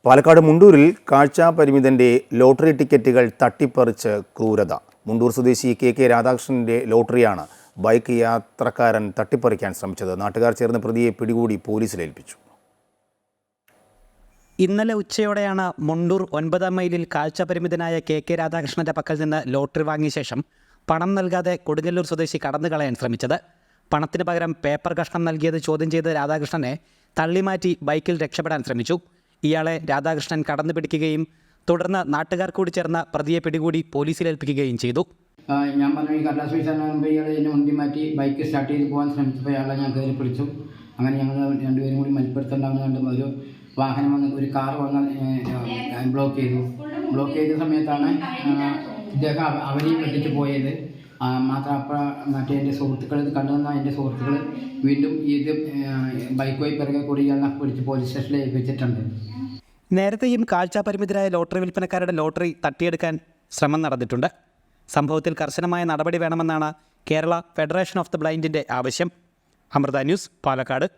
Palakkad മുണ്ടൂരിൽ കാഴ്ചാപരിമിതന്റെ lottery ടിക്കറ്റുകൾ തട്ടിപ്പറിച്ച് ക്രൂരത. മുണ്ടൂർ സ്വദേശി കെ രാധാകൃഷ്ണന്റെ ലോട്ടറിയാണ് ബൈക്ക് യാത്രക്കാരൻ തട്ടിപ്പറിക്കാൻ ശ്രമിച്ചത്. നാട്ടുകാർ ചേർന്ന് പ്രതിയെ പിടികൂടി പോലീസിലേൽപ്പിച്ചു. ഇന്നലെ ഉച്ചയോടെയാണ് മുണ്ടൂർ 9-ാം മൈലിൽ കാഴ്ചാപരിമിതനായ കെ രാധാകൃഷ്ണന്റെ പക്കൽ നിന്ന് ലോട്ടറി വാങ്ങിയ ശേഷം പണം നൽകാതെ കൊടുങ്ങല്ലൂർ സ്വദേശി കടന്നു കളയാൻ ശ്രമിച്ചത്. പണത്തിന് പകരം പേപ്പർ കഷ്ണം നൽകിയത് ചോദ്യം ചെയ്ത് രാധാകൃഷ്ണനെ തള്ളിമാറ്റി ബൈക്കിൽ രക്ഷപ്പെടാൻ ശ്രമിച്ചു. ഇയാളെ രാധാകൃഷ്ണൻ കടന്നു പിടിക്കുകയും തുടർന്ന് നാട്ടുകാർ കൂടി ചേർന്ന് പ്രതിയെ പിടികൂടി പോലീസിലേൽപ്പിക്കുകയും ചെയ്തു. ഞാൻ പറഞ്ഞു, ഈ കടലാസ് പൈസ ഇയാൾ എന്നെ വണ്ടി മാറ്റി ബൈക്ക് സ്റ്റാർട്ട് ചെയ്ത് പോകാൻ ശ്രമിച്ചപ്പോൾ ഇയാളെ ഞാൻ കയറി പിടിച്ചു. അങ്ങനെ ഞങ്ങൾ രണ്ടുപേരും കൂടി മൽപ്പിടുത്തുണ്ടാകുന്ന കണ്ടും ഒരു വാഹനം വന്ന് ഒരു കാർ വന്ന് ബ്ലോക്ക് ചെയ്ത സമയത്താണ് ഇദ്ദേഹം അവരെയും വെട്ടിച്ച് പോയത്. മാത്രം അപ്പോൾ മറ്റേ എൻ്റെ സുഹൃത്തുക്കൾ ഇത് കണ്ടുവന്ന എൻ്റെ സുഹൃത്തുക്കൾ വീണ്ടും ഇത് ബൈക്കുമായി പിറകെ കൂടി ഇയാളെ പിടിച്ച് പോലീസ് സ്റ്റേഷനിൽ ഏൽപ്പിച്ചിട്ടുണ്ട്. നേരത്തെയും കാഴ്ചാപരിമിതരായ ലോട്ടറി വിൽപ്പനക്കാരുടെ ലോട്ടറി തട്ടിയെടുക്കാൻ ശ്രമം നടന്നിട്ടുണ്ട്. സംഭവത്തിൽ കർശനമായ നടപടി വേണമെന്നാണ് കേരള ഫെഡറേഷൻ ഓഫ് ദി ബ്ലൈൻഡിൻ്റെ ആവശ്യം. അമൃത ന്യൂസ്, പാലക്കാട്.